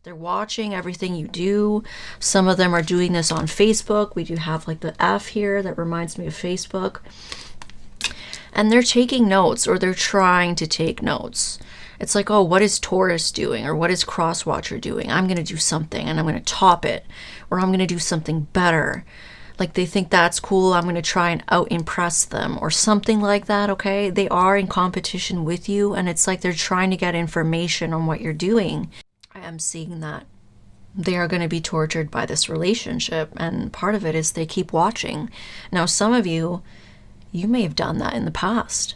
They're watching everything you do. Some of them are doing this on Facebook. We do have like the F here that reminds me of Facebook. And they're taking notes, or they're trying to take notes. It's like, oh, what is Taurus doing? Or what is Crosswatcher doing? I'm going to do something and I'm going to top it. Or I'm going to do something better. Like they think that's cool. I'm going to try and out-impress them or something like that, okay? They are in competition with you, and it's like they're trying to get information on what you're doing. I am seeing that. They are going to be tortured by this relationship, and part of it is they keep watching. Now, some of you, you may have done that in the past.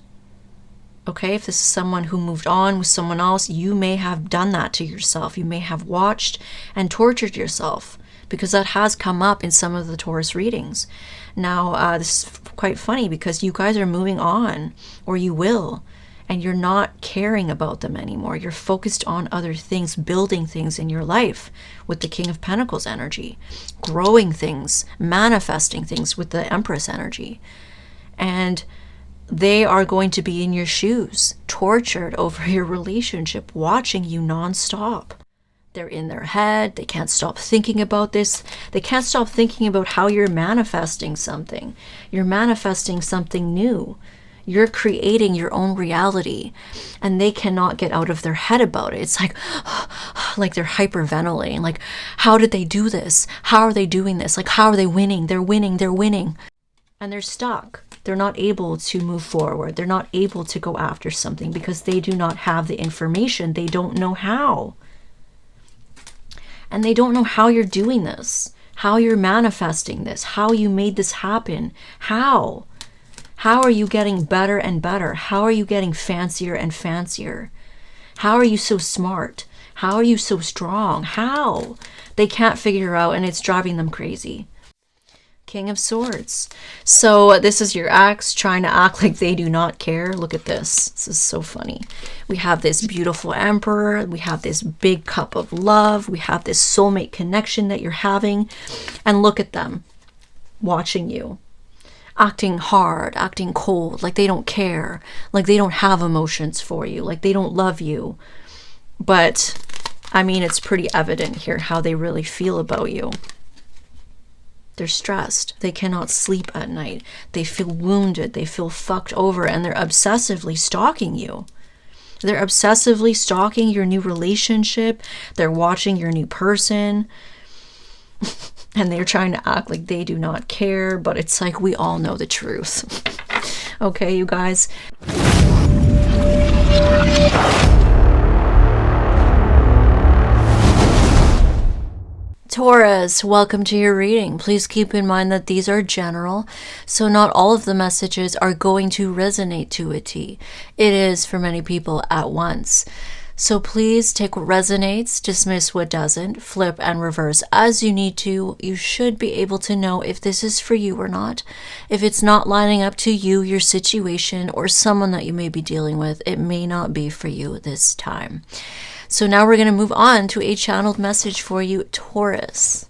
Okay, if this is someone who moved on with someone else, you may have done that to yourself. You may have watched and tortured yourself, because that has come up in some of the Taurus readings. Now, this is quite funny because you guys are moving on, or you will, and you're not caring about them anymore. You're focused on other things, building things in your life with the King of Pentacles energy, growing things, manifesting things with the Empress energy. And they are going to be in your shoes, tortured over your relationship, watching you nonstop. They're in their head. They can't stop thinking about this. They can't stop thinking about how you're manifesting something. You're manifesting something new. You're creating your own reality, and they cannot get out of their head about it. It's like they're hyperventilating. Like, how did they do this? How are they doing this? Like, how are they winning? They're winning. They're winning. And they're stuck. They're not able to move forward. They're not able to go after something because they do not have the information. They don't know how. And they don't know how you're doing this, how you're manifesting this, how you made this happen. How? How are you getting better and better? How are you getting fancier and fancier? How are you so smart? How are you so strong? How? They can't figure out, and it's driving them crazy. King of Swords. So this is your ex trying to act like they do not care. Look at this. This is so funny. We have this beautiful Emperor. We have this big cup of love. We have this soulmate connection that you're having. And look at them watching you. Acting hard, acting cold, like they don't care. Like they don't have emotions for you. Like they don't love you. But, I mean, it's pretty evident here how they really feel about you. They're stressed. They cannot sleep at night. They feel wounded. They feel fucked over, and they're obsessively stalking you. They're obsessively stalking your new relationship. They're watching your new person. And they're trying to act like they do not care, but it's like we all know the truth. Okay, you guys? Taurus, welcome to your reading. Please keep in mind that these are general, so not all of the messages are going to resonate to a T. It is for many people at once. So please take what resonates, dismiss what doesn't, flip and reverse as you need to. You should be able to know if this is for you or not. If it's not lining up to you, your situation, or someone that you may be dealing with, it may not be for you this time. So now we're going to move on to a channeled message for you, Taurus.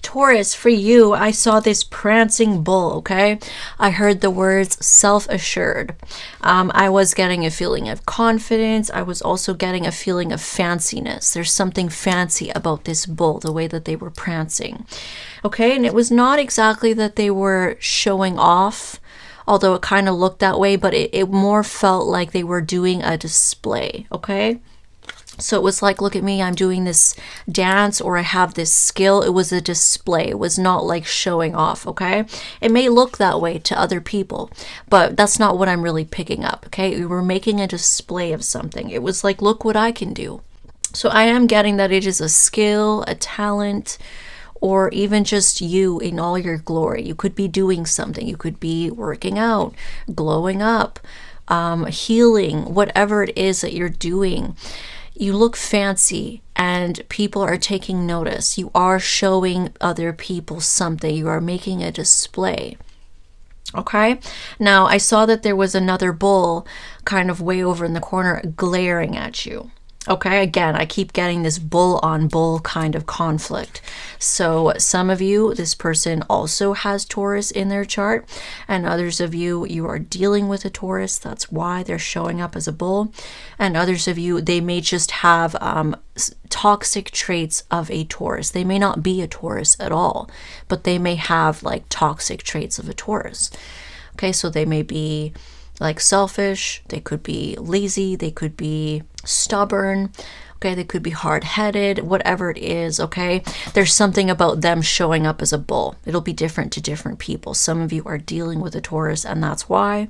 Taurus, for you, I saw this prancing bull, okay? I heard the words self-assured. I was getting a feeling of confidence. I was also getting a feeling of fanciness. There's something fancy about this bull, the way that they were prancing. Okay, and it was not exactly that they were showing off, although it kind of looked that way, but it more felt like they were doing a display, okay? So it was like, look at me, I'm doing this dance, or I have this skill. It was a display. It was not like showing off, okay? It may look that way to other people, but that's not what I'm really picking up, okay? We were making a display of something. It was like, look what I can do. So I am getting that it is a skill, a talent, or even just you in all your glory. You could be doing something. You could be working out, glowing up, healing, whatever it is that you're doing. You look fancy and people are taking notice. You are showing other people something. You are making a display. Okay? Now, I saw that there was another bull kind of way over in the corner glaring at you. Okay, again, I keep getting this bull on bull kind of conflict. So some of you, this person also has Taurus in their chart, and others of you, you are dealing with a Taurus. That's why they're showing up as a bull. And others of you, they may just have toxic traits of a Taurus. They may not be a Taurus at all, but they may have like toxic traits of a Taurus. Okay, so they may be like selfish, they could be lazy, they could be stubborn, okay, they could be hard-headed, whatever it is, okay? There's something about them showing up as a bull. It'll be different to different people. Some of you are dealing with a Taurus, and that's why.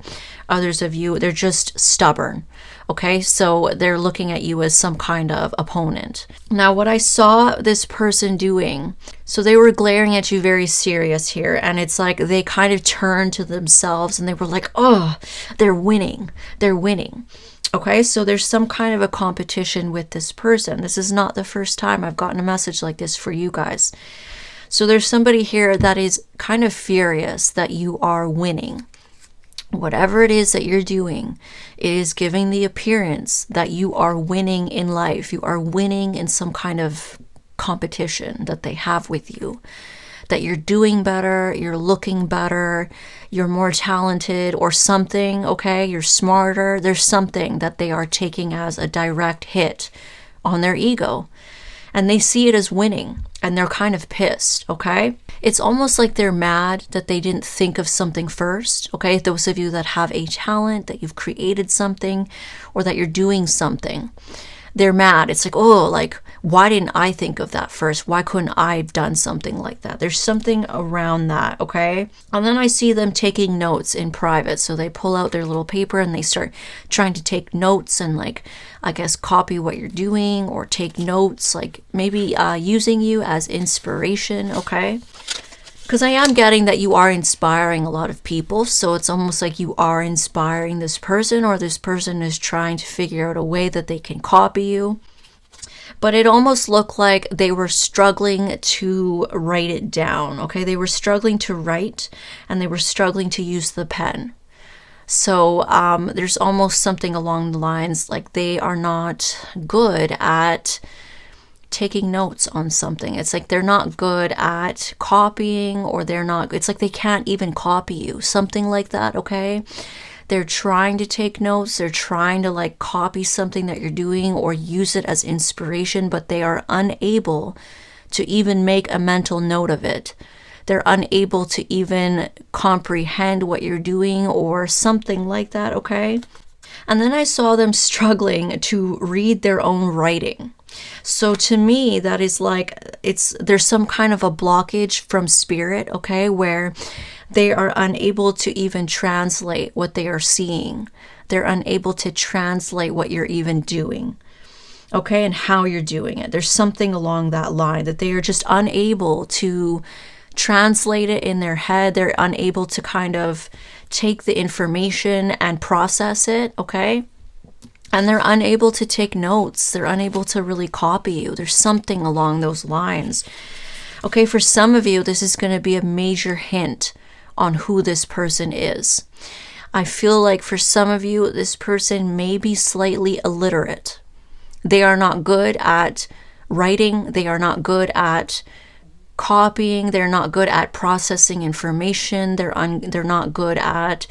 Others of you, they're just stubborn, okay? So they're looking at you as some kind of opponent. Now, what I saw this person doing, so they were glaring at you very serious here, and it's like they kind of turned to themselves and they were like, oh, they're winning. They're winning. Okay, so there's some kind of a competition with this person. This is not the first time I've gotten a message like this for you guys. So there's somebody here that is kind of furious that you are winning. Whatever it is that you're doing, it is giving the appearance that you are winning in life. You are winning in some kind of competition that they have with you. That you're doing better, you're looking better, you're more talented or something, okay? You're smarter. There's something that they are taking as a direct hit on their ego. And they see it as winning, and they're kind of pissed, okay? It's almost like they're mad that they didn't think of something first, okay? Those of you that have a talent, that you've created something, or that you're doing something, they're mad. It's like, oh, like, why didn't I think of that first? Why couldn't I have done something like that? There's something around that, okay? And then I see them taking notes in private. So they pull out their little paper and they start trying to take notes and, like, I guess copy what you're doing or take notes, like maybe using you as inspiration, okay? Because I am getting that you are inspiring a lot of people. So it's almost like you are inspiring this person, or this person is trying to figure out a way that they can copy you. But it almost looked like they were struggling to write it down, okay? They were struggling to write, and they were struggling to use the pen. So there's almost something along the lines like they are not good at taking notes on something. It's like they're not good at copying, or they're not, it's like they can't even copy you, something like that, okay? They're trying to take notes, they're trying to like copy something that you're doing or use it as inspiration, but they are unable to even make a mental note of it. They're unable to even comprehend what you're doing or something like that, okay? And then I saw them struggling to read their own writing. So to me, that is like, there's some kind of a blockage from spirit, okay, where they are unable to even translate what they are seeing. They're unable to translate what you're even doing, okay, and how you're doing it. There's something along that line that they are just unable to translate it in their head. They're unable to kind of take the information and process it, okay? And they're unable to take notes. They're unable to really copy you. There's something along those lines. Okay, for some of you, this is going to be a major hint on who this person is. I feel like for some of you, this person may be slightly illiterate. They are not good at writing. They are not good at copying. They're not good at processing information. They're not good at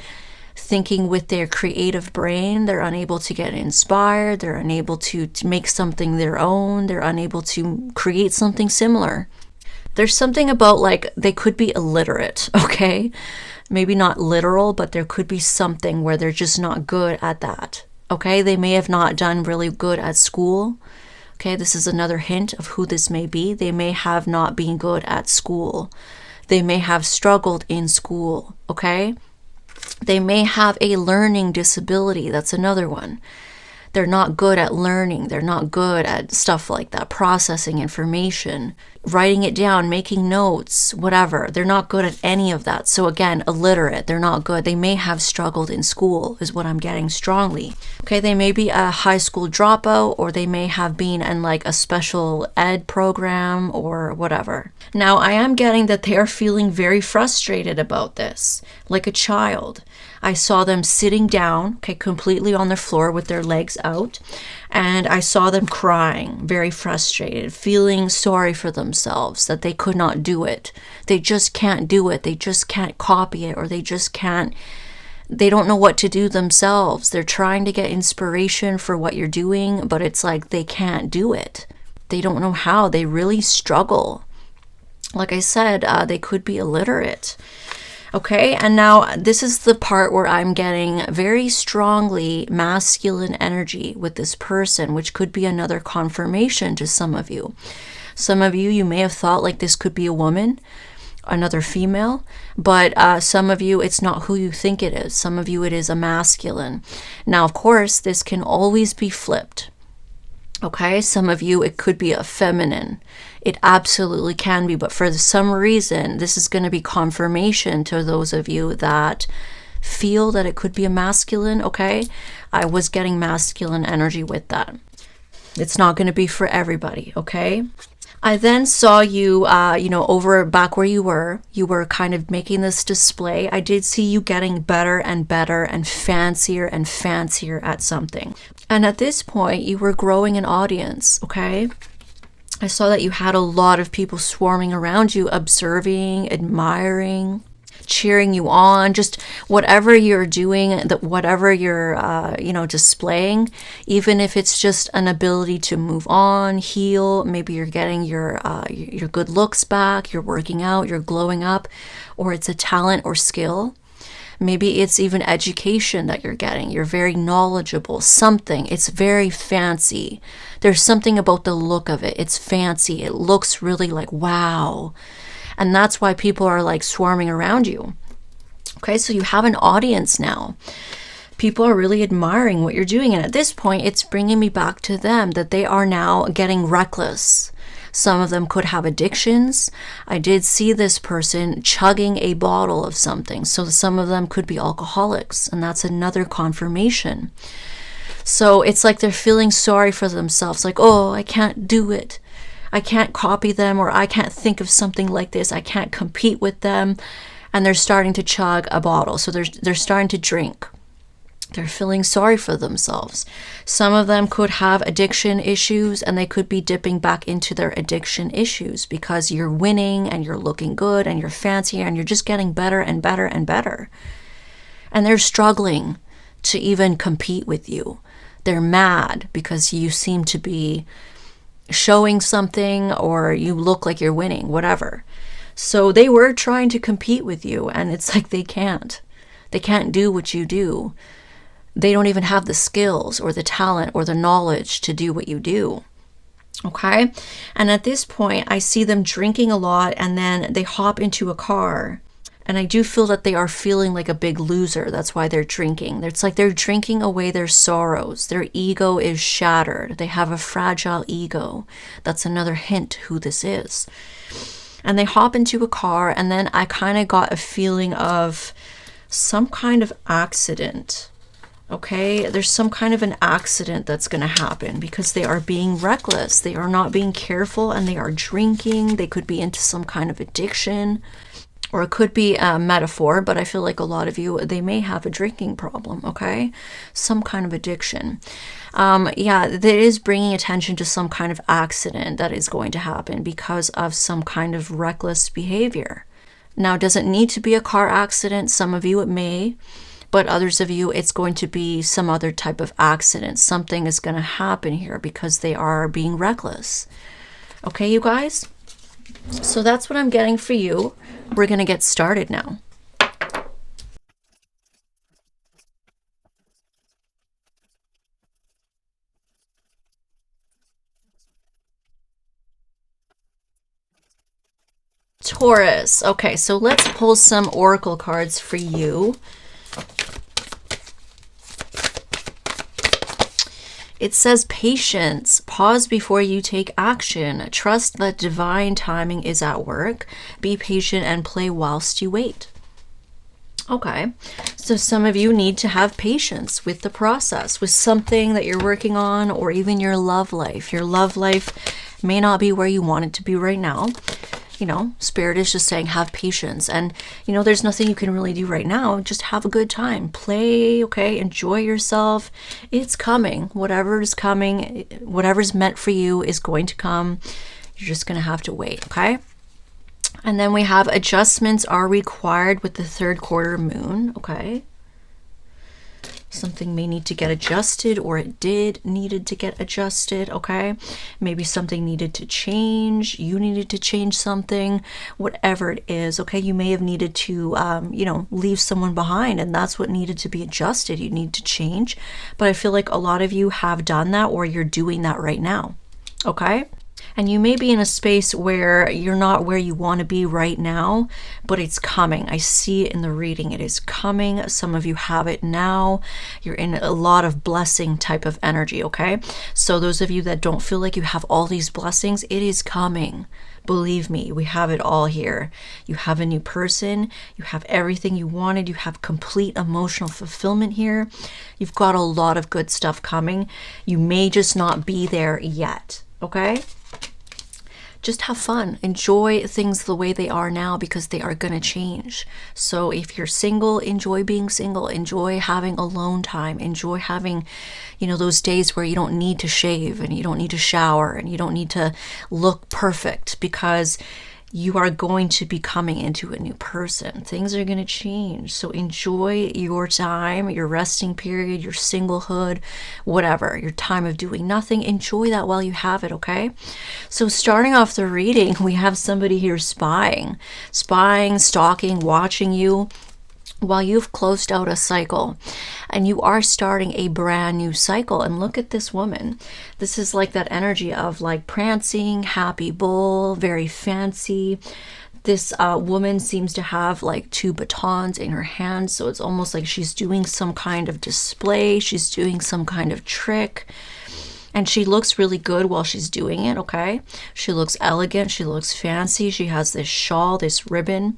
thinking with their creative brain. They're unable to get inspired. They're unable to make something their own. They're unable to create something similar. There's something about like they could be illiterate, okay? Maybe not literal, but there could be something where they're just not good at that, okay? They may have not done really good at school. Okay, this is another hint of who this may be. They may have not been good at school. They may have struggled in school, okay? They may have a learning disability. That's another one. They're not good at learning. They're not good at stuff like that, processing information, writing it down, making notes, whatever. They're not good at any of that. So again, illiterate. They're not good. They may have struggled in school is what I'm getting strongly. Okay, they may be a high school dropout, or they may have been in like a special ed program or whatever. Now, I am getting that they are feeling very frustrated about this, like a child. I saw them sitting down, okay, completely on their floor with their legs out, and I saw them crying, very frustrated, feeling sorry for themselves that they could not do it. They just can't do it. They just can't copy it, or they just can't, they don't know what to do themselves. They're trying to get inspiration for what you're doing, but it's like they can't do it. They don't know how. They really struggle. Like I said, they could be illiterate. Okay, and now this is the part where I'm getting very strongly masculine energy with this person, which could be another confirmation to some of you. Some of you, you may have thought like this could be a woman, another female, but some of you, it's not who you think it is. Some of you, it is a masculine. Now, of course, this can always be flipped. Okay, some of you, it could be a feminine. It absolutely can be, but for some reason, this is going to be confirmation to those of you that feel that it could be a masculine, okay? I was getting masculine energy with that. It's not going to be for everybody, okay? I then saw you, over back where you were kind of making this display. I did see you getting better and better and fancier at something. And at this point, you were growing an audience, okay? I saw that you had a lot of people swarming around you, observing, admiring, cheering you on, just whatever you're doing, whatever you're, displaying, even if it's just an ability to move on, heal, maybe you're getting your good looks back, you're working out, you're glowing up, or it's a talent or skill. Maybe it's even education that you're getting. You're very knowledgeable, something. It's very fancy. There's something about the look of it. It's fancy. It looks really like, wow. And that's why people are like swarming around you. Okay, so you have an audience now. People are really admiring what you're doing. And at this point, it's bringing me back to them, that they are now getting reckless. Some of them could have addictions. I did see this person chugging a bottle of something. So some of them could be alcoholics, and that's another confirmation. So it's like they're feeling sorry for themselves, like, oh, I can't do it. I can't copy them, or I can't think of something like this. I can't compete with them. And they're starting to chug a bottle. So they're starting to drink. They're feeling sorry for themselves. Some of them could have addiction issues, and they could be dipping back into their addiction issues because you're winning and you're looking good and you're fancy and you're just getting better and better and better. And they're struggling to even compete with you. They're mad because you seem to be showing something, or you look like you're winning, whatever. So they were trying to compete with you, and it's like they can't. They can't do what you do. They don't even have the skills or the talent or the knowledge to do what you do. Okay? And at this point, I see them drinking a lot, and then they hop into a car. And I do feel that they are feeling like a big loser. That's why they're drinking. It's like they're drinking away their sorrows. Their ego is shattered. They have a fragile ego. That's another hint who this is. And they hop into a car, and then I kind of got a feeling of some kind of accident. Okay, there's some kind of an accident that's going to happen because they are being reckless. They are not being careful, and they are drinking. They could be into some kind of addiction, or it could be a metaphor, but I feel like a lot of you, they may have a drinking problem, okay? Some kind of addiction. Yeah, that is bringing attention to some kind of accident that is going to happen because of some kind of reckless behavior. Now, does it need to be a car accident? Some of you, it may. But others of you, it's going to be some other type of accident. Something is going to happen here because they are being reckless. Okay, you guys? So that's what I'm getting for you. We're going to get started now. Taurus. Okay, so let's pull some oracle cards for you. It says patience. Pause before you take action. Trust that divine timing is at work. Be patient and play whilst you wait. Okay, so some of you need to have patience with the process, with something that you're working on, or even your love life. Your love life may not be where you want it to be right now. you know, Spirit is just saying, have patience. And, you know, there's nothing you can really do right now. Just have a good time. Play, okay? Enjoy yourself. It's coming. Whatever is coming, whatever's meant for you is going to come. You're just going to have to wait, okay? And then we have adjustments are required with the third quarter moon, okay? Something may need to get adjusted, or it needed to get adjusted, okay? Maybe something needed to change. You needed to change something, whatever it is, okay? You may have needed to, you know, leave someone behind, and that's what needed to be adjusted. You need to change. But I feel like a lot of you have done that, or you're doing that right now, okay? And you may be in a space where you're not where you want to be right now, but it's coming. I see it in the reading. It is coming. Some of you have it now. You're in a lot of blessing type of energy, okay? So those of you that don't feel like you have all these blessings, it is coming. Believe me, we have it all here. You have a new person. You have everything you wanted. You have complete emotional fulfillment here. You've got a lot of good stuff coming. You may just not be there yet, okay? Just have fun. Enjoy things the way they are now, because they are going to change. So if you're single, enjoy being single. Enjoy having alone time. Enjoy having, you know, those days where you don't need to shave and you don't need to shower and you don't need to look perfect, because you are going to be coming into a new person. Things are going to change. So enjoy your time, your resting period, your singlehood, whatever, your time of doing nothing. Enjoy that while you have it, okay? So starting off the reading, we have somebody here spying, stalking, watching you while you've closed out a cycle, and you are starting a brand new cycle. And look at this woman. This is like that energy of like prancing, happy bull, very fancy. This woman seems to have like 2 batons in her hands, so it's almost like she's doing some kind of display. She's doing some kind of trick. And she looks really good while she's doing it, okay? She looks elegant. She looks fancy. She has this shawl, this ribbon.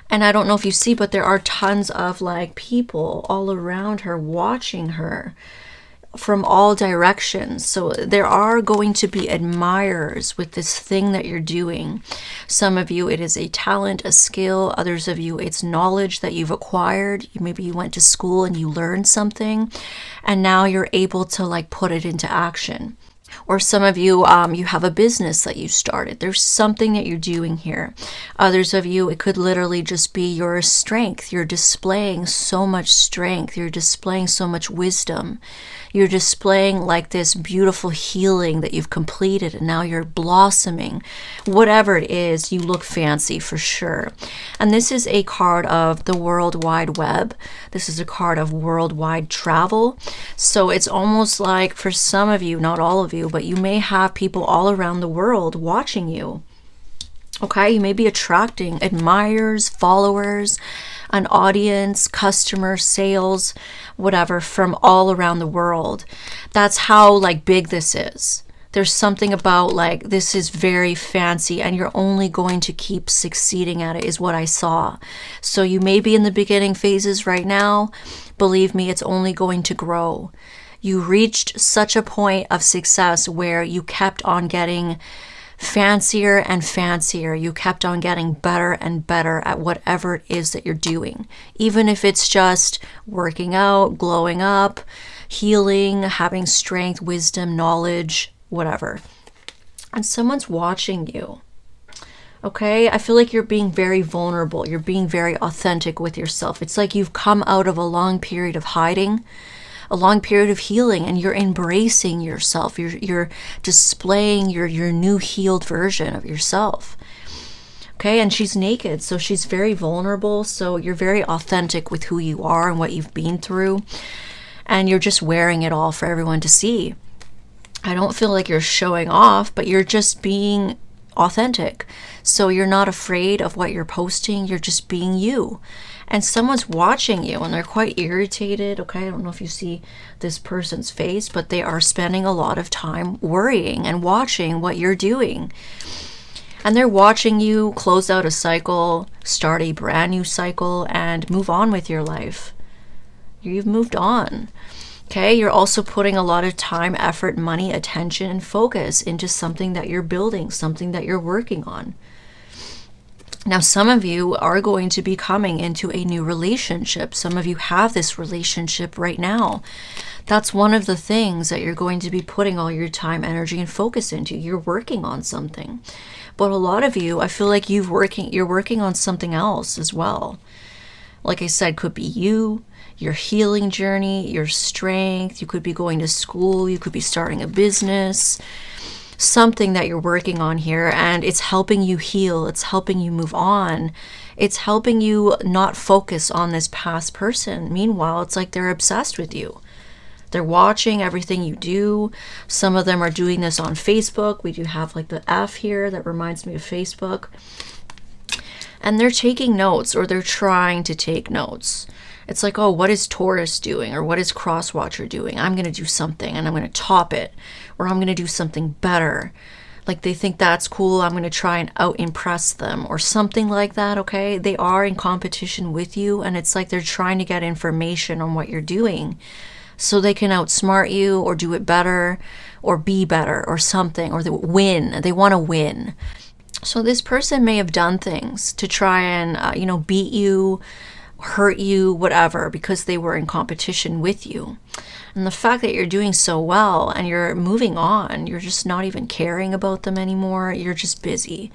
And I don't know if you see, but there are tons of like people all around her watching her from all directions. So there are going to be admirers with this thing that you're doing. Some of you, it is a talent, a skill. Others of you, it's knowledge that you've acquired. Maybe you went to school and you learned something, and now you're able to like put it into action. Or some of you, you have a business that you started. There's something that you're doing here. Others of you, it could literally just be your strength. You're displaying so much strength. You're displaying so much wisdom. You're displaying like this beautiful healing that you've completed, and now you're blossoming. Whatever it is, you look fancy for sure. And this is a card of the World Wide Web. This is a card of worldwide travel. So it's almost like for some of you, not all of you, but you may have people all around the world watching you. Okay, you may be attracting admirers, followers, an audience, customers, sales, whatever, from all around the world. That's how like big this is. There's something about like this is very fancy, and you're only going to keep succeeding at it, is what I saw. So you may be in the beginning phases right now. Believe me, it's only going to grow. You reached such a point of success where you kept on getting fancier and fancier. You kept on getting better and better at whatever it is that you're doing. Even if it's just working out, glowing up, healing, having strength, wisdom, knowledge, whatever. And someone's watching you. Okay, I feel like you're being very vulnerable. You're being very authentic with yourself. It's like you've come out of a long period of hiding, a long period of healing, and you're embracing yourself. You're displaying your new healed version of yourself. Okay, and she's naked, so she's very vulnerable. So you're very authentic with who you are and what you've been through, and you're just wearing it all for everyone to see. I don't feel like you're showing off, but you're just being authentic. So you're not afraid of what you're posting. You're just being you. And someone's watching you, and they're quite irritated. Okay, I don't know if you see this person's face, but they are spending a lot of time worrying and watching what you're doing. And they're watching you close out a cycle, start a brand new cycle, and move on with your life. You've moved on. Okay, you're also putting a lot of time, effort, money, attention, and focus into something that you're building, something that you're working on. Now, some of you are going to be coming into a new relationship. Some of you have this relationship right now. That's one of the things that you're going to be putting all your time, energy, and focus into. You're working on something. But a lot of you, I feel like you're working on something else as well. Like I said, could be you, your healing journey, your strength. You could be going to school. You could be starting a business. Something that you're working on here, and it's helping you heal. It's helping you move on. It's helping you not focus on this past person. Meanwhile, it's like they're obsessed with you. They're watching everything you do. Some of them are doing this on Facebook. We do have like the 𝕊𝖆𝖗𝖊𝖘𝖘 here that reminds me of Facebook. And they're taking notes, or they're trying to take notes. It's like, oh, what is Taurus doing? Or what is Crosswatcher doing? I'm going to do something and I'm going to top it. Or I'm going to do something better. Like they think that's cool. I'm going to try and out-impress them or something like that, okay? They are in competition with you, and it's like they're trying to get information on what you're doing so they can outsmart you or do it better or be better or something, or they win. They want to win. So this person may have done things to try and, beat you, hurt you, whatever, because they were in competition with you. And the fact that you're doing so well and you're moving on, you're just not even caring about them anymore. You're just busy.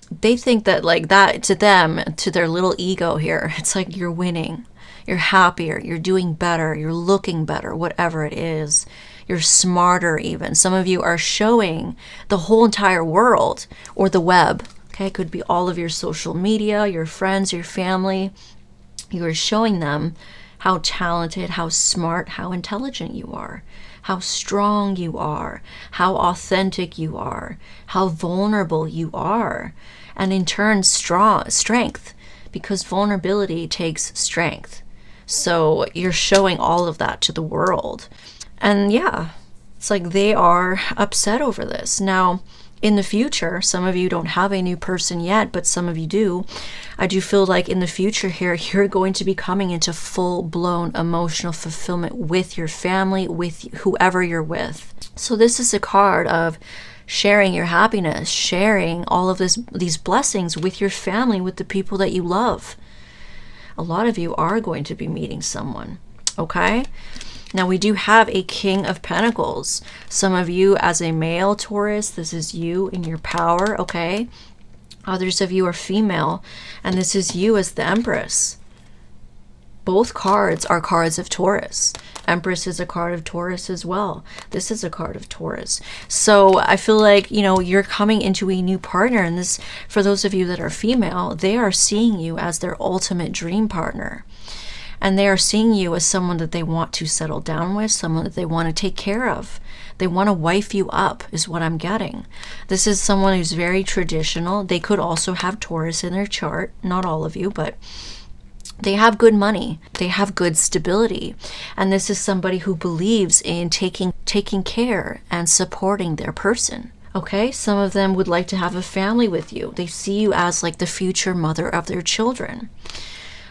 They think that like that to them, to their little ego here, it's like you're winning. You're happier. You're doing better. You're looking better, whatever it is. You're smarter even. Some of you are showing the whole entire world, or the web. Okay, it could be all of your social media, your friends, your family. You are showing them how talented, how smart, how intelligent you are, how strong you are, how authentic you are, how vulnerable you are, and in turn, strength, because vulnerability takes strength. So you're showing all of that to the world. And yeah, it's like they are upset over this. Now, in the future, some of you don't have a new person yet, but some of you do. I do feel like in the future here, you're going to be coming into full-blown emotional fulfillment with your family, with whoever you're with. So this is a card of sharing your happiness, sharing all of these blessings with your family, with the people that you love. A lot of you are going to be meeting someone, okay? Now, we do have a King of Pentacles. Some of you as a male Taurus, this is you in your power, okay? Others of you are female, and this is you as the Empress. Both cards are cards of Taurus. Empress is a card of Taurus as well. This is a card of Taurus. So I feel like, you're coming into a new partner, and this, for those of you that are female, they are seeing you as their ultimate dream partner. And they are seeing you as someone that they want to settle down with, someone that they want to take care of. They want to wife you up, is what I'm getting. This is someone who's very traditional. They could also have Taurus in their chart. Not all of you, but they have good money. They have good stability. And this is somebody who believes in taking care and supporting their person. Okay, some of them would like to have a family with you. They see you as like the future mother of their children.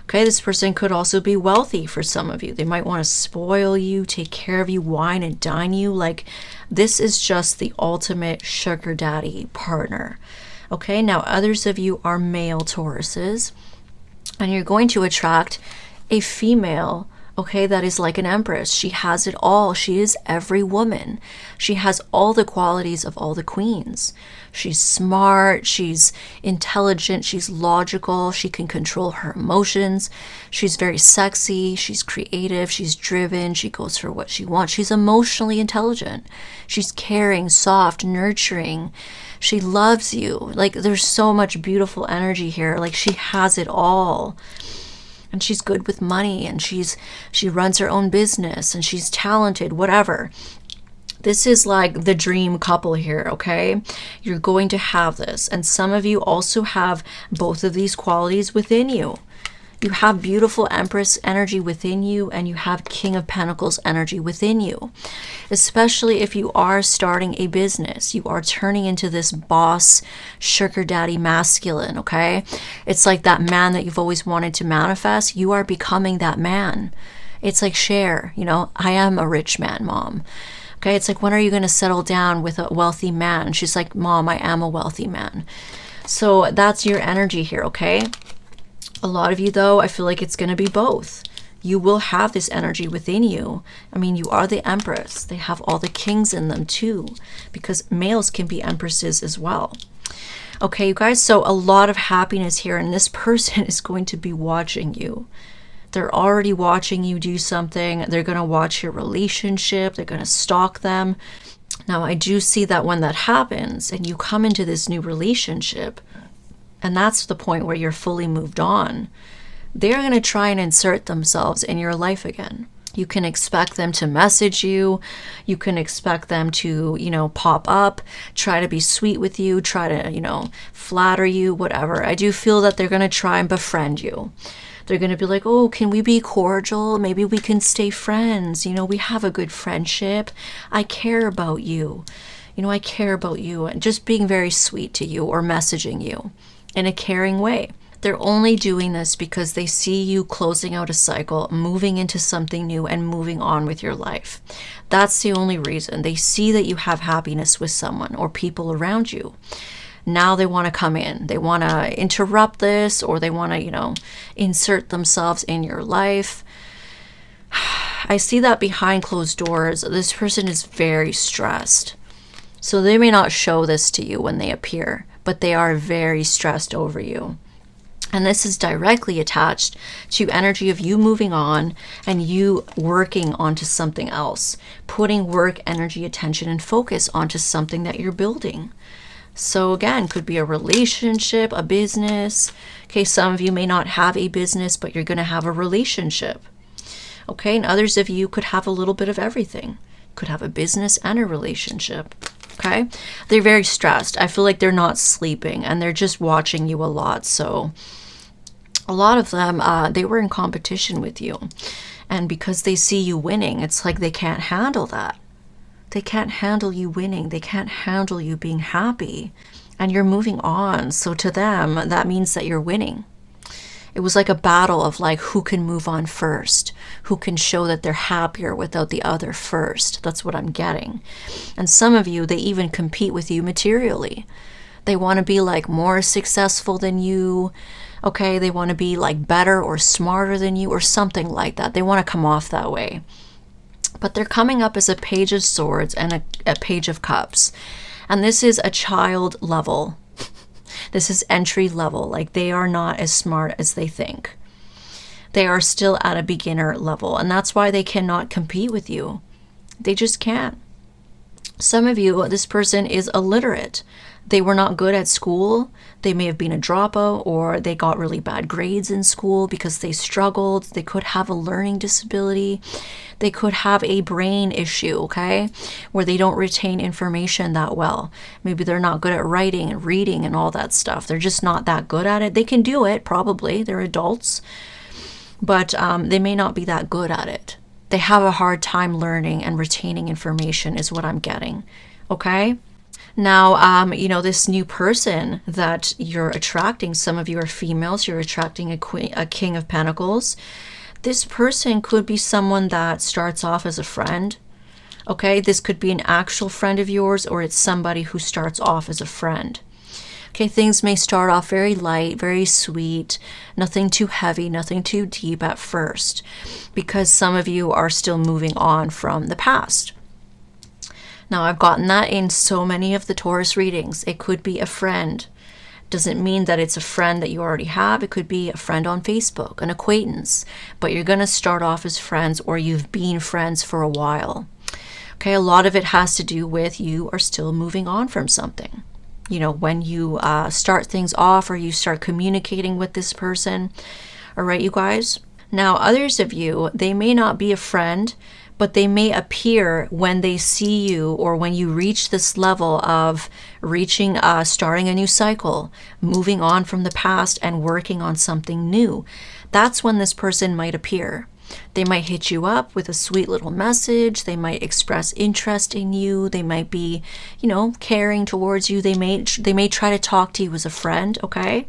Okay, this person could also be wealthy for some of you. They might want to spoil you, take care of you, wine and dine you. Like, this is just the ultimate sugar daddy partner. Okay, now others of you are male Tauruses, and you're going to attract a female, okay, that is like an empress. She has it all. She is every woman. She has all the qualities of all the queens. She's smart, she's intelligent, she's logical, she can control her emotions, she's very sexy, she's creative, she's driven, she goes for what she wants, she's emotionally intelligent, she's caring, soft, nurturing, she loves you. Like, there's so much beautiful energy here. Like, she has it all. And she's good with money, and she runs her own business, and she's talented, whatever. This is like the dream couple here, okay? You're going to have this. And some of you also have both of these qualities within you. You have beautiful Empress energy within you, and you have King of Pentacles energy within you. Especially if you are starting a business. You are turning into this boss, sugar daddy masculine, okay? It's like that man that you've always wanted to manifest. You are becoming that man. It's like Cher, I am a rich man, mom. Okay, it's like, when are you going to settle down with a wealthy man? And she's like, Mom, I am a wealthy man. So that's your energy here, okay? A lot of you, though, I feel like it's going to be both. You will have this energy within you. I mean, you are the Empress. They have all the kings in them too, because males can be empresses as well. Okay, you guys, so a lot of happiness here, and this person is going to be watching you. They're already watching you do something. They're going to watch your relationship. They're going to stalk them. Now, I do see that when that happens and you come into this new relationship, and that's the point where you're fully moved on, they're going to try and insert themselves in your life again. You can expect them to message you. You can expect them to, you know, pop up, try to be sweet with you, try to, you know, flatter you, whatever. I do feel that they're going to try and befriend you. They're going to be like, oh, can we be cordial? Maybe we can stay friends. You know, we have a good friendship. I care about you. You know, I care about you. And just being very sweet to you or messaging you in a caring way. They're only doing this because they see you closing out a cycle, moving into something new, and moving on with your life. That's the only reason. They see that you have happiness with someone or people around you. Now they want to come in. They want to interrupt this, or they want to, you know, insert themselves in your life. I see that behind closed doors, this person is very stressed. So they may not show this to you when they appear, but they are very stressed over you. And this is directly attached to energy of you moving on and you working onto something else, putting work, energy, attention, and focus onto something that you're building. So again, could be a relationship, a business. Okay, some of you may not have a business, but you're going to have a relationship. Okay, and others of you could have a little bit of everything. Could have a business and a relationship. Okay, they're very stressed. I feel like they're not sleeping and they're just watching you a lot. So a lot of them, they were in competition with you. And because they see you winning, it's like they can't handle that. They can't handle you winning. They can't handle you being happy. And you're moving on. So to them, that means that you're winning. It was like a battle of like who can move on first, who can show that they're happier without the other first. That's what I'm getting. And some of you, they even compete with you materially. They want to be like more successful than you. Okay, they want to be like better or smarter than you or something like that. They want to come off that way. But they're coming up as a Page of Swords and a Page of Cups. And this is a child level. This is entry level. Like they are not as smart as they think. They are still at a beginner level. And that's why they cannot compete with you. They just can't. Some of you, this person is illiterate. They were not good at school. They may have been a dropout, or they got really bad grades in school because they struggled. They could have a learning disability. They could have a brain issue, okay, where they don't retain information that well. Maybe they're not good at writing and reading and all that stuff. They're just not that good at it. They can do it, probably. They're adults. But they may not be that good at it. They have a hard time learning and retaining information is what I'm getting, okay? Now, you know, this new person that you're attracting, some of you are females, you're attracting a King of Pentacles. This person could be someone that starts off as a friend, okay? This could be an actual friend of yours, or it's somebody who starts off as a friend. Okay, things may start off very light, very sweet, nothing too heavy, nothing too deep at first, because some of you are still moving on from the past. Now, I've gotten that in so many of the Taurus readings. It could be a friend. Doesn't mean that it's a friend that you already have. It could be a friend on Facebook, an acquaintance, but you're going to start off as friends, or you've been friends for a while. Okay, a lot of it has to do with you are still moving on from something. You know, when you start things off or you start communicating with this person. All right, you guys? Now, others of you, they may not be a friend, but they may appear when they see you or when you reach this level of reaching, starting a new cycle, moving on from the past and working on something new. That's when this person might appear. They might hit you up with a sweet little message. They might express interest in you. They might be, you know, caring towards you. They may try to talk to you as a friend, okay?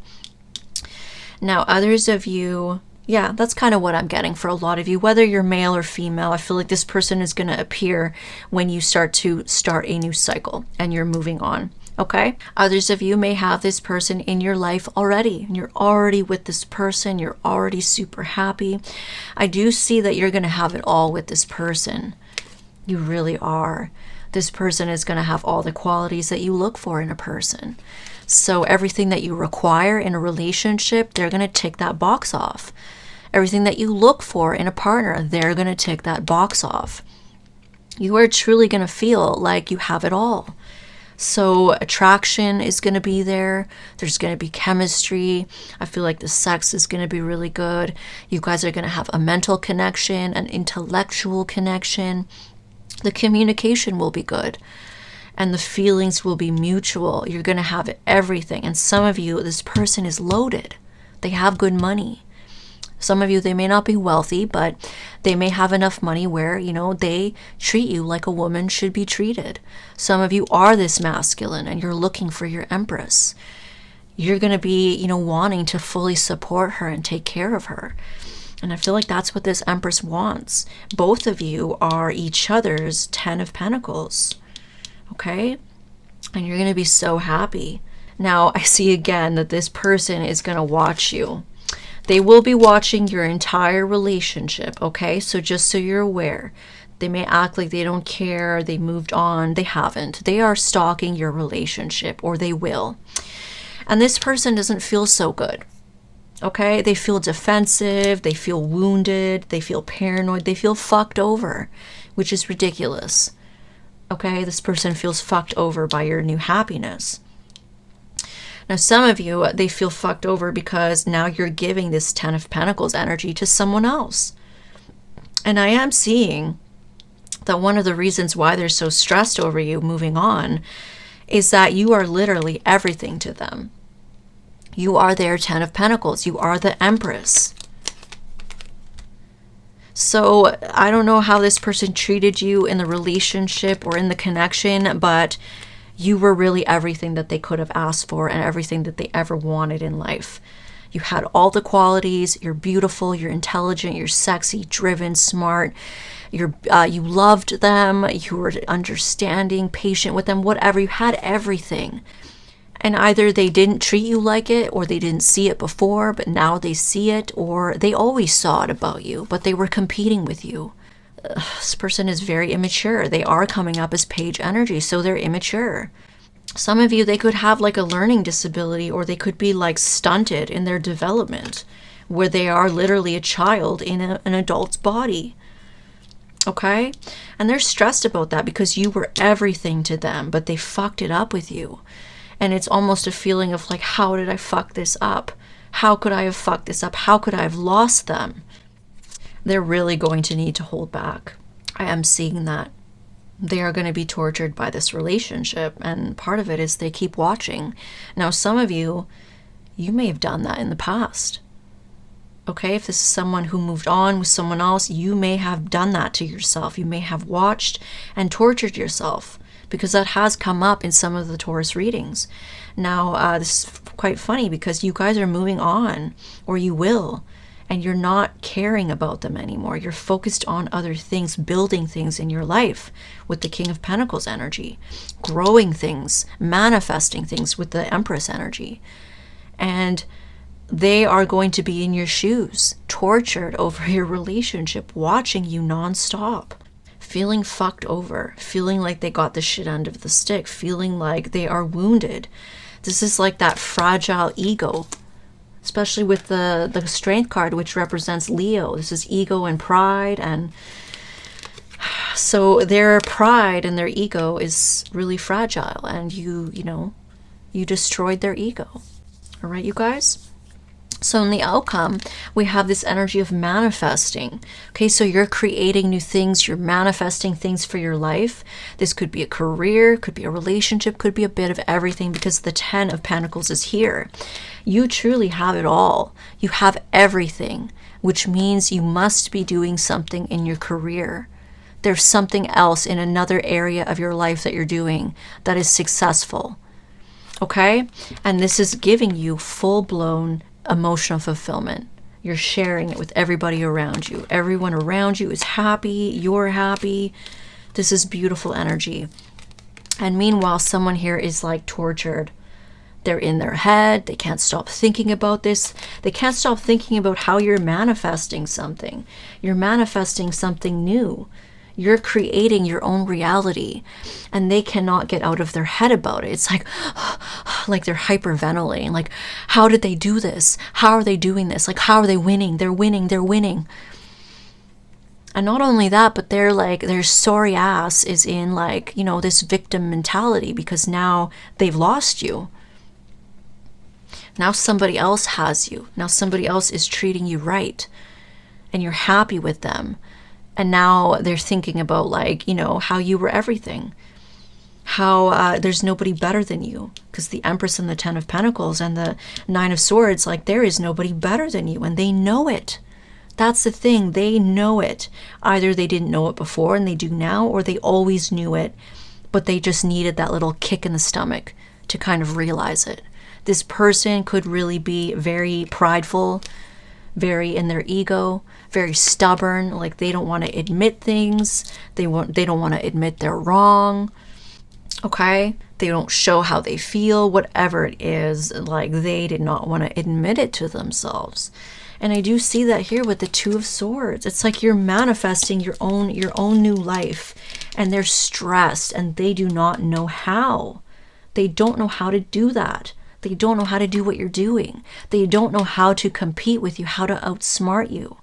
Now, others of you, yeah, that's kind of what I'm getting for a lot of you. Whether you're male or female, I feel like this person is going to appear when you start a new cycle and you're moving on. Okay? Others of you may have this person in your life already, and you're already with this person. You're already super happy. I do see that you're going to have it all with this person. You really are. This person is going to have all the qualities that you look for in a person. So everything that you require in a relationship, they're going to tick that box off. Everything that you look for in a partner, they're going to tick that box off. You are truly going to feel like you have it all. So attraction is going to be there. There's going to be chemistry. I feel like the sex is going to be really good. You guys are going to have a mental connection, an intellectual connection. The communication will be good. And the feelings will be mutual. You're going to have everything. And some of you, this person is loaded. They have good money. Some of you, they may not be wealthy, but they may have enough money where, you know, they treat you like a woman should be treated. Some of you are this masculine and you're looking for your empress. You're going to be, you know, wanting to fully support her and take care of her. And I feel like that's what this empress wants. Both of you are each other's 10 of Pentacles. Okay? And you're going to be so happy. Now, I see again that this person is going to watch you. They will be watching your entire relationship, okay? So just so you're aware, they may act like they don't care, they moved on, they haven't. They are stalking your relationship, or they will. And this person doesn't feel so good, okay? They feel defensive, they feel wounded, they feel paranoid, they feel fucked over, which is ridiculous, okay? This person feels fucked over by your new happiness. Now, some of you, they feel fucked over because now you're giving this 10 of Pentacles energy to someone else. And I am seeing that one of the reasons why they're so stressed over you moving on is that you are literally everything to them. You are their 10 of Pentacles. You are the Empress. So I don't know how this person treated you in the relationship or in the connection, but you were really everything that they could have asked for and everything that they ever wanted in life. You had all the qualities. You're beautiful, you're intelligent, you're sexy, driven, smart. You loved them. You were understanding, patient with them, whatever. You had everything. And either they didn't treat you like it, or they didn't see it before, but now they see it, or they always saw it about you, but they were competing with you. This person is very immature. They are coming up as page energy, so they're immature. Some of you, they could have like a learning disability, or they could be like stunted in their development, where they are literally a child in an adult's body. Okay? And they're stressed about that because you were everything to them, but they fucked it up with you. And it's almost a feeling of like, how did I fuck this up? How could I have fucked this up? How could I have lost them? They're really going to need to hold back. I am seeing that. They are going to be tortured by this relationship, and part of it is they keep watching. Now, some of you, you may have done that in the past. Okay, if this is someone who moved on with someone else, you may have done that to yourself. You may have watched and tortured yourself, because that has come up in some of the Taurus readings. Now, this is quite funny because you guys are moving on, or you will, and you're not caring about them anymore. You're focused on other things, building things in your life with the King of Pentacles energy, growing things, manifesting things with the Empress energy. And they are going to be in your shoes, tortured over your relationship, watching you nonstop, feeling fucked over, feeling like they got the shit end of the stick, feeling like they are wounded. This is like that fragile ego, especially with the Strength card, which represents Leo. This is ego and pride. And so their pride and their ego is really fragile. And you destroyed their ego. All right, you guys? So in the outcome, we have this energy of manifesting. Okay, so you're creating new things. You're manifesting things for your life. This could be a career, could be a relationship, could be a bit of everything, because the 10 of Pentacles is here. You truly have it all. You have everything, which means you must be doing something in your career. There's something else in another area of your life that you're doing that is successful. Okay? And this is giving you full-blown emotional fulfillment. You're sharing it with everybody around you. Everyone around you is happy. You're happy. This is beautiful energy. And meanwhile, someone here is like tortured. They're in their head. They can't stop thinking about this. They can't stop thinking about how you're manifesting something. You're manifesting something new. You're creating your own reality, and they cannot get out of their head about it. It's like they're hyperventilating. Like, how did they do this? How are they doing this? Like, how are they winning? They're winning. They're winning. And not only that, but they're like, their sorry ass is in like, you know, this victim mentality, because now they've lost you. Now somebody else has you. Now somebody else is treating you right, and you're happy with them. And now they're thinking about, like, you know, how you were everything. How there's nobody better than you. Because the Empress and the Ten of Pentacles and the Nine of Swords, like, there is nobody better than you. And they know it. That's the thing. They know it. Either they didn't know it before and they do now, or they always knew it, but they just needed that little kick in the stomach to kind of realize it. This person could really be very prideful, very in their ego, very stubborn, like they don't want to admit things. They don't want to admit they're wrong. Okay? They don't show how they feel, whatever it is, like they did not want to admit it to themselves. And I do see that here with the Two of Swords. It's like you're manifesting your own new life, and they're stressed and they do not know how. They don't know how to do that. They don't know how to do what you're doing. They don't know how to compete with you, how to outsmart you.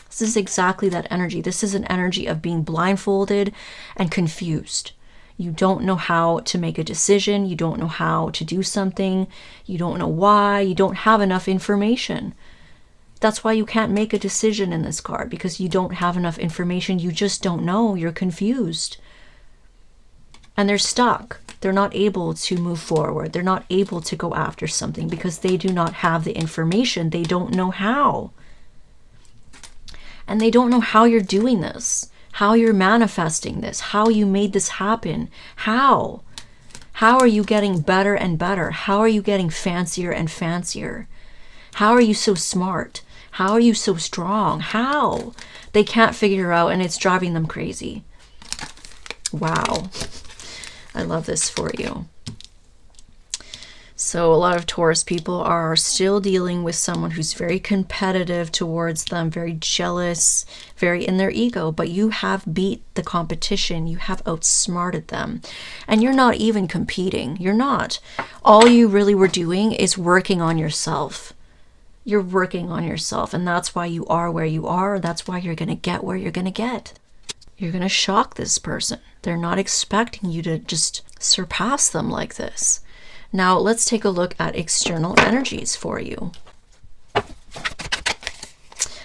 This is exactly that energy. This is an energy of being blindfolded and confused. You don't know how to make a decision. You don't know how to do something. You don't know why. You don't have enough information. That's why you can't make a decision in this card, because you don't have enough information. You just don't know. You're confused. And they're stuck. They're not able to move forward. They're not able to go after something because they do not have the information. They don't know how. And they don't know how you're doing this, how you're manifesting this, how you made this happen. How? How are you getting better and better? How are you getting fancier and fancier? How are you so smart? How are you so strong? How? They can't figure out, and it's driving them crazy. Wow. I love this for you. So a lot of Taurus people are still dealing with someone who's very competitive towards them, very jealous, very in their ego, but you have beat the competition. You have outsmarted them, and you're not even competing. You're not. All you really were doing is working on yourself. You're working on yourself, and that's why you are where you are. That's why you're going to get where you're going to get. You're going to shock this person. They're not expecting you to just surpass them like this. Now, let's take a look at external energies for you.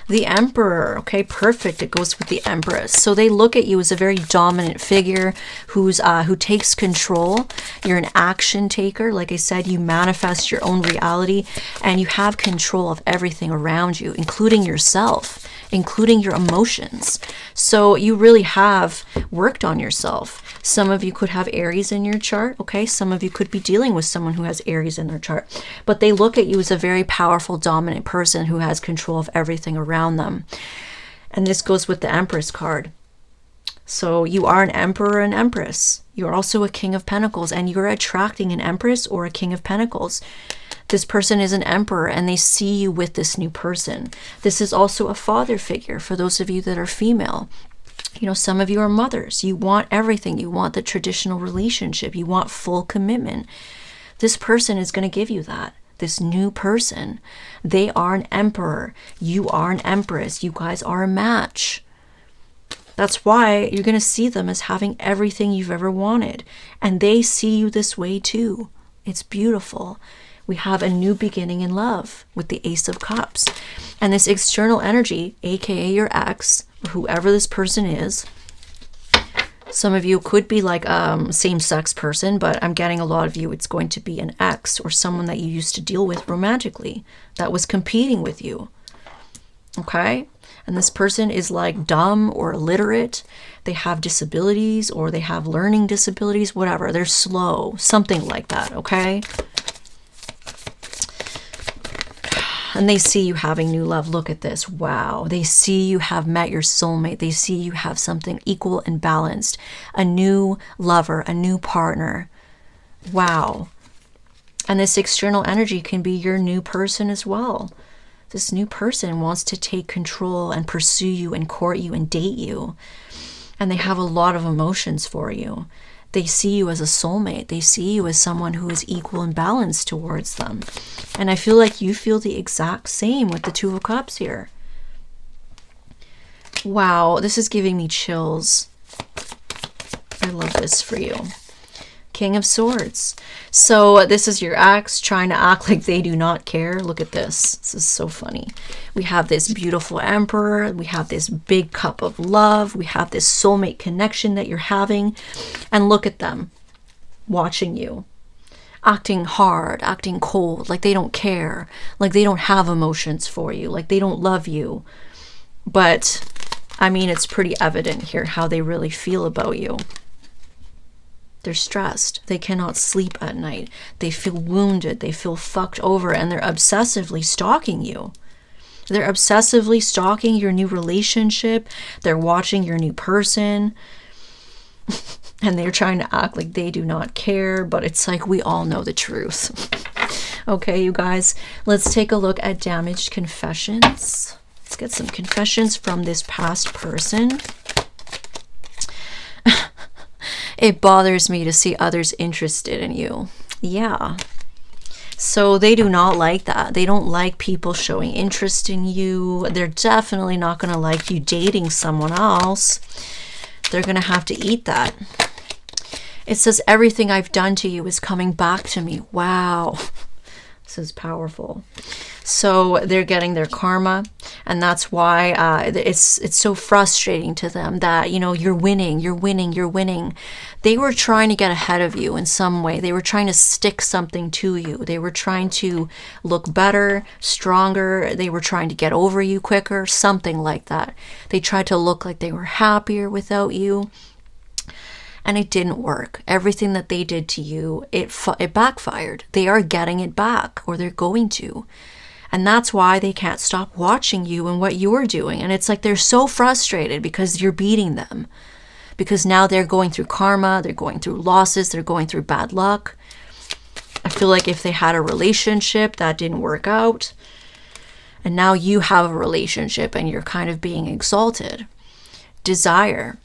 The Emperor, okay, perfect. It goes with the Empress. So they look at you as a very dominant figure who takes control. You're an action taker. Like I said, you manifest your own reality, and you have control of everything around you, including yourself, including your emotions. So you really have worked on yourself. Some of you could have Aries in your chart, okay? Some of you could be dealing with someone who has Aries in their chart. But they look at you as a very powerful, dominant person who has control of everything around them. And this goes with the Empress card. So you are an Emperor and Empress. You're also a King of Pentacles, and you're attracting an Empress or a King of Pentacles. This person is an Emperor, and they see you with this new person. This is also a father figure for those of you that are female. You know, some of you are mothers. You want everything. You want the traditional relationship. You want full commitment. This person is going to give you that. This new person. They are an Emperor. You are an Empress. You guys are a match. That's why you're going to see them as having everything you've ever wanted. And they see you this way too. It's beautiful. We have a new beginning in love with the Ace of Cups. And this external energy, aka your ex, or whoever this person is, some of you could be like a same-sex person, but I'm getting a lot of you, it's going to be an ex or someone that you used to deal with romantically that was competing with you. Okay? And this person is like dumb or illiterate. They have disabilities, or they have learning disabilities, whatever. They're slow, something like that, okay? And they see you having new love. Look at this. Wow. They see you have met your soulmate. They see you have something equal and balanced. A new lover, a new partner. Wow. And this external energy can be your new person as well. This new person wants to take control and pursue you and court you and date you. And they have a lot of emotions for you. They see you as a soulmate. They see you as someone who is equal and balanced towards them. And I feel like you feel the exact same with the Two of Cups here. Wow, this is giving me chills. I love this for you. King of Swords. So this is your ex trying to act like they do not care. Look at this. This is so funny. We have this beautiful Emperor. We have this big cup of love. We have this soulmate connection that you're having. And look at them watching you. Acting hard, acting cold, like they don't care. Like they don't have emotions for you. Like they don't love you. But, I mean, it's pretty evident here how they really feel about you. They're stressed. They cannot sleep at night. They feel wounded. They feel fucked over, and they're obsessively stalking you. They're obsessively stalking your new relationship. They're watching your new person. And they're trying to act like they do not care, but it's like we all know the truth. Okay, you guys, let's take a look at damaged confessions. Let's get some confessions from this past person. It bothers me to see others interested in you. Yeah. So they do not like that. They don't like people showing interest in you. They're definitely not going to like you dating someone else. They're going to have to eat that. It says, everything I've done to you is coming back to me. Wow. This is powerful. So they're getting their karma, and that's why it's so frustrating to them that, you know, you're winning, you're winning, you're winning. They were trying to get ahead of you in some way. They were trying to stick something to you. They were trying to look better, stronger. They were trying to get over you quicker, something like that. They tried to look like they were happier without you. And it didn't work. Everything that they did to you, it backfired. They are getting it back, or they're going to. And that's why they can't stop watching you and what you're doing. And it's like they're so frustrated because you're beating them. Because now they're going through karma, they're going through losses, they're going through bad luck. I feel like if they had a relationship that didn't work out, and now you have a relationship and you're kind of being exalted. Desire.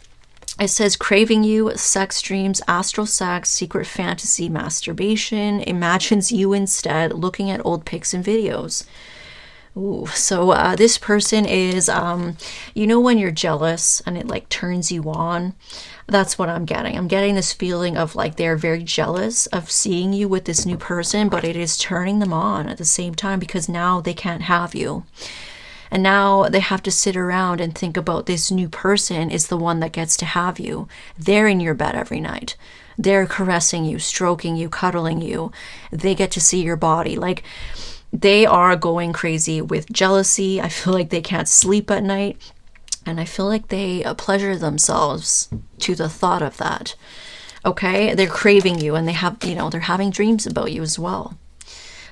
It says craving you, sex dreams, astral sex, secret fantasy, masturbation, imagines you instead, looking at old pics and videos. Ooh, so this person is, you know, when you're jealous and it like turns you on, that's what I'm getting. I'm getting this feeling of like they're very jealous of seeing you with this new person, but it is turning them on at the same time because now they can't have you. And now they have to sit around and think about this new person is the one that gets to have you. They're in your bed every night. They're caressing you, stroking you, cuddling you. They get to see your body. Like, they are going crazy with jealousy. I feel like they can't sleep at night. And I feel like they pleasure themselves to the thought of that. Okay? They're craving you, and they have, you know, they're having dreams about you as well.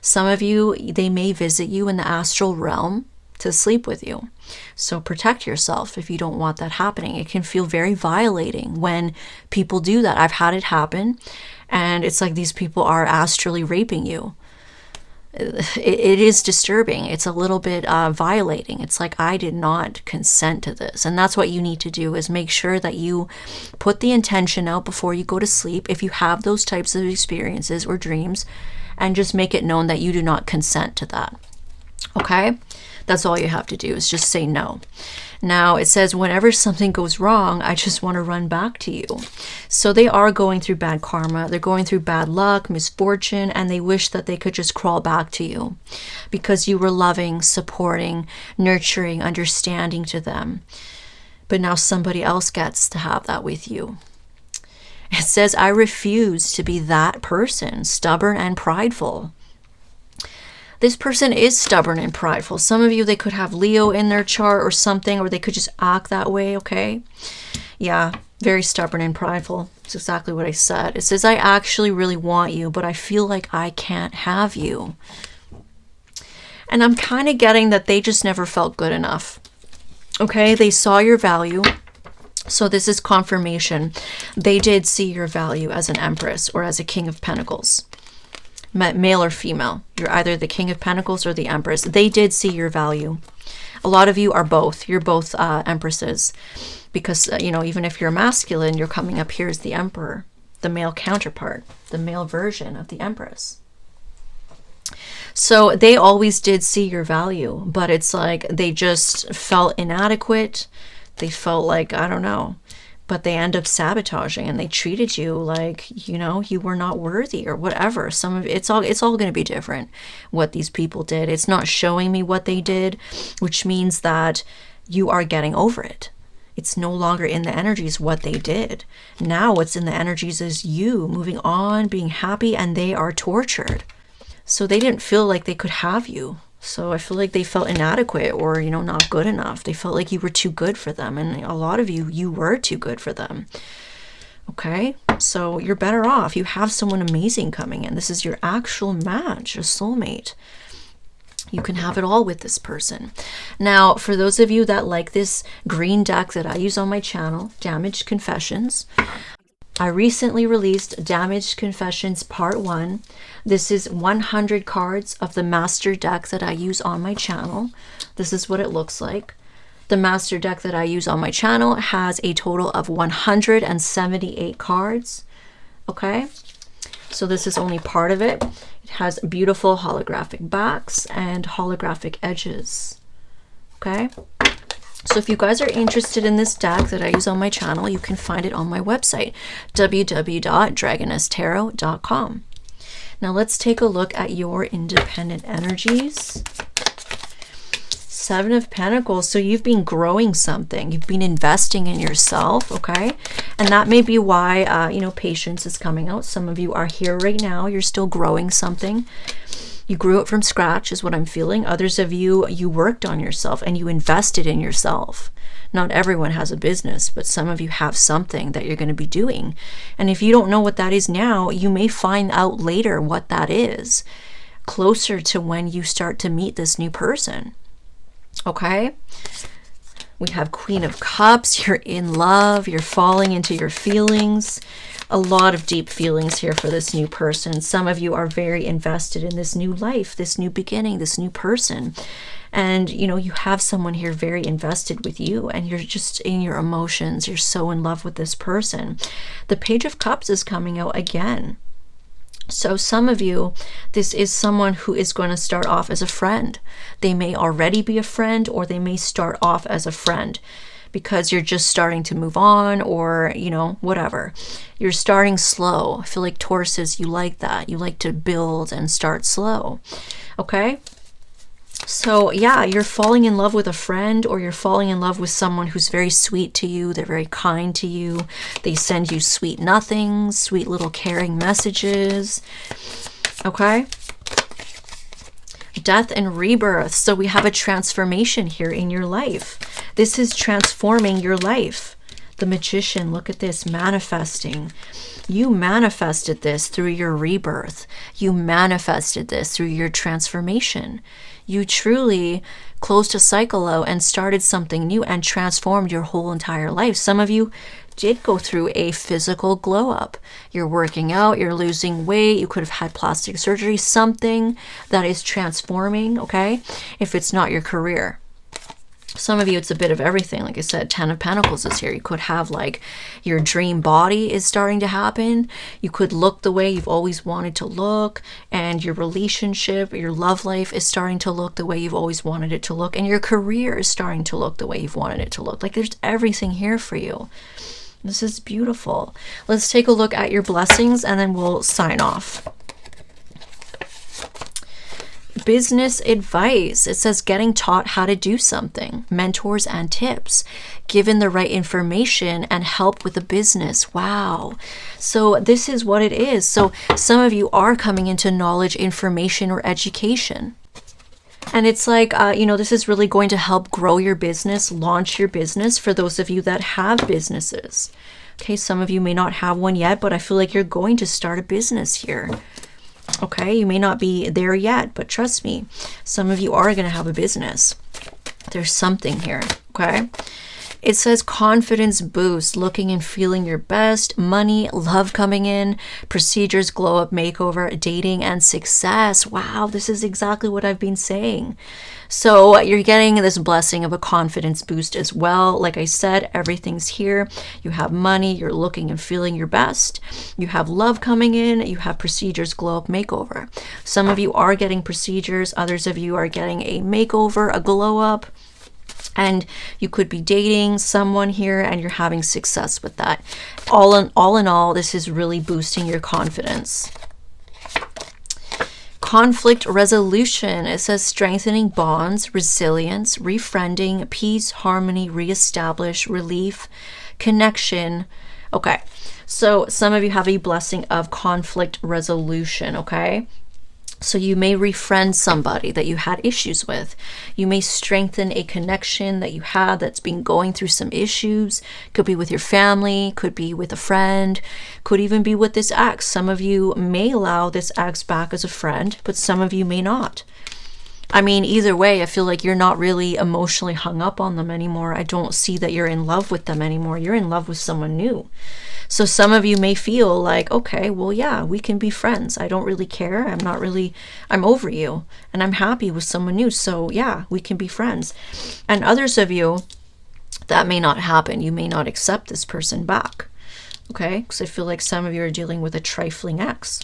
Some of you, they may visit you in the astral realm to sleep with you. So protect yourself if you don't want that happening. It can feel very violating when people do that. I've had it happen, and it's like these people are astrally raping you. It is disturbing. It's a little bit violating. It's like, I did not consent to this. And that's what you need to do, is make sure that you put the intention out before you go to sleep if you have those types of experiences or dreams, and just make it known that you do not consent to that. Okay? That's all you have to do, is just say no. Now, it says, whenever something goes wrong, I just want to run back to you. So they are going through bad karma. They're going through bad luck, misfortune, and they wish that they could just crawl back to you because you were loving, supporting, nurturing, understanding to them. But now somebody else gets to have that with you. It says, I refuse to be that person, stubborn and prideful. This person is stubborn and prideful. Some of you, they could have Leo in their chart or something, or they could just act that way, okay? Yeah, very stubborn and prideful. It's exactly what I said. It says, I actually really want you, but I feel like I can't have you. And I'm kind of getting that they just never felt good enough. Okay, they saw your value. So this is confirmation. They did see your value as an Empress or as a King of Pentacles. Male or female. You're either the King of Pentacles or the Empress. They did see your value. A lot of you are both. You're both Empresses. Because, you know, even if you're masculine, you're coming up here as the Emperor, the male counterpart, the male version of the Empress. So they always did see your value, but it's like they just felt inadequate. They felt like, I don't know, but they end up sabotaging, and they treated you like, you know, you were not worthy or whatever. Some of it's all going to be different what these people did. It's not showing me what they did, which means that you are getting over it. It's no longer in the energies what they did. Now what's in the energies is you moving on, being happy, and they are tortured. So they didn't feel like they could have you. So I feel like they felt inadequate or, you know, not good enough. They felt like you were too good for them. And a lot of you were too good for them. Okay, so you're better off. You have someone amazing coming in. This is your actual match, a soulmate. You can have it all with this person. Now, for those of you that like this green deck that I use on my channel, Damaged Confessions, I recently released Damaged Confessions Part 1. This is 100 cards of the master deck that I use on my channel. This is what it looks like. The master deck that I use on my channel has a total of 178 cards. Okay, so this is only part of it. It has beautiful holographic backs and holographic edges. Okay. So if you guys are interested in this deck that I use on my channel, you can find it on my website, www.dragonesstarot.com. Now let's take a look at your independent energies. Seven of Pentacles. So you've been growing something. You've been investing in yourself, okay? And that may be why, you know, patience is coming out. Some of you are here right now. You're still growing something. You grew it from scratch is what I'm feeling. Others of you, you worked on yourself and you invested in yourself. Not everyone has a business, but some of you have something that you're going to be doing. And if you don't know what that is now, you may find out later what that is, closer to when you start to meet this new person. Okay? We have Queen of Cups. You're in love. You're falling into your feelings. A lot of deep feelings here for this new person. Some of you are very invested in this new life, this new beginning, this new person. And, you know, you have someone here very invested with you, and you're just in your emotions. You're so in love with this person. The Page of Cups is coming out again. So some of you, this is someone who is going to start off as a friend. They may already be a friend, or they may start off as a friend because you're just starting to move on, or, you know, whatever. You're starting slow. I feel like Tauruses, you like that. You like to build and start slow. Okay? So yeah, you're falling in love with a friend, or you're falling in love with someone who's very sweet to you. They're very kind to you. They send you sweet nothings, sweet little caring messages. Okay? Death and rebirth. So we have a transformation here in your life. This is transforming your life. The Magician, look at this, manifesting. You manifested this through your rebirth. You manifested this through your transformation. You truly closed a cycle out and started something new and transformed your whole entire life. Some of you did go through a physical glow up. You're working out, you're losing weight, you could have had plastic surgery, something that is transforming, okay? If it's not your career. Some of you, it's a bit of everything. Like I said, 10 of Pentacles is here. You could have like your dream body is starting to happen. You could look the way you've always wanted to look, and your relationship, your love life is starting to look the way you've always wanted it to look, and your career is starting to look the way you've wanted it to look. Like there's everything here for you. This is beautiful. Let's take a look at your blessings and then we'll sign off. Business advice. It says getting taught how to do something, mentors and tips, given the right information and help with the business. Wow. So this is what it is. So some of you are coming into knowledge, information, or education. And it's like, you know, this is really going to help grow your business, launch your business for those of you that have businesses. Okay, some of you may not have one yet, but I feel like you're going to start a business here. Okay, you may not be there yet, but trust me, some of you are going to have a business. There's something here, okay? It says confidence boost, looking and feeling your best, money, love coming in, procedures, glow up, makeover, dating, and success. Wow, this is exactly what I've been saying. So you're getting this blessing of a confidence boost as well. Like I said, everything's here. You have money, you're looking and feeling your best. You have love coming in, you have procedures, glow up, makeover. Some of you are getting procedures, others of you are getting a makeover, a glow up. And you could be dating someone here and you're having success with that. All in all, this is really boosting your confidence. Conflict resolution. It says strengthening bonds, resilience, refriending, peace, harmony, reestablish, relief, connection. Okay, so some of you have a blessing of conflict resolution, okay? So you may refriend somebody that you had issues with. You may strengthen a connection that you had that's been going through some issues. Could be with your family, could be with a friend, could even be with this ex. Some of you may allow this ex back as a friend, but some of you may not. I mean, either way, I feel like you're not really emotionally hung up on them anymore. I don't see that you're in love with them anymore. You're in love with someone new. So some of you may feel like, okay, well, yeah, we can be friends. I don't really care. I'm over you and I'm happy with someone new. So yeah, we can be friends. And others of you, that may not happen. You may not accept this person back. Okay, because I feel like some of you are dealing with a trifling ex.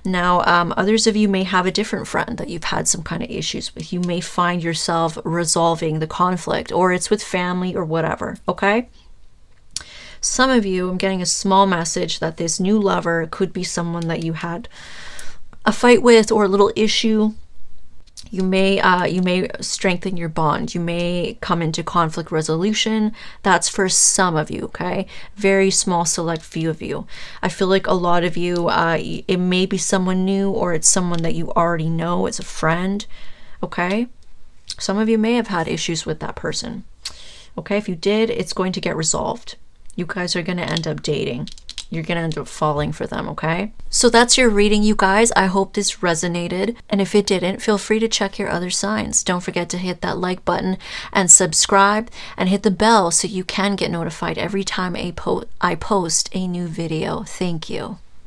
Now, others of you may have a different friend that you've had some kind of issues with. You may find yourself resolving the conflict, or it's with family or whatever, okay? Some of you, I'm getting a small message that this new lover could be someone that you had a fight with or a little issue. You may strengthen your bond. You may come into conflict resolution. That's for some of you, okay? Very small select few of you. I feel like a lot of you, it may be someone new or it's someone that you already know as a friend, okay? Some of you may have had issues with that person, okay? If you did, it's going to get resolved. You guys are going to end up dating. You're going to end up falling for them, okay? So that's your reading, you guys. I hope this resonated. And if it didn't, feel free to check your other signs. Don't forget to hit that like button and subscribe and hit the bell so you can get notified every time I post a new video. Thank you.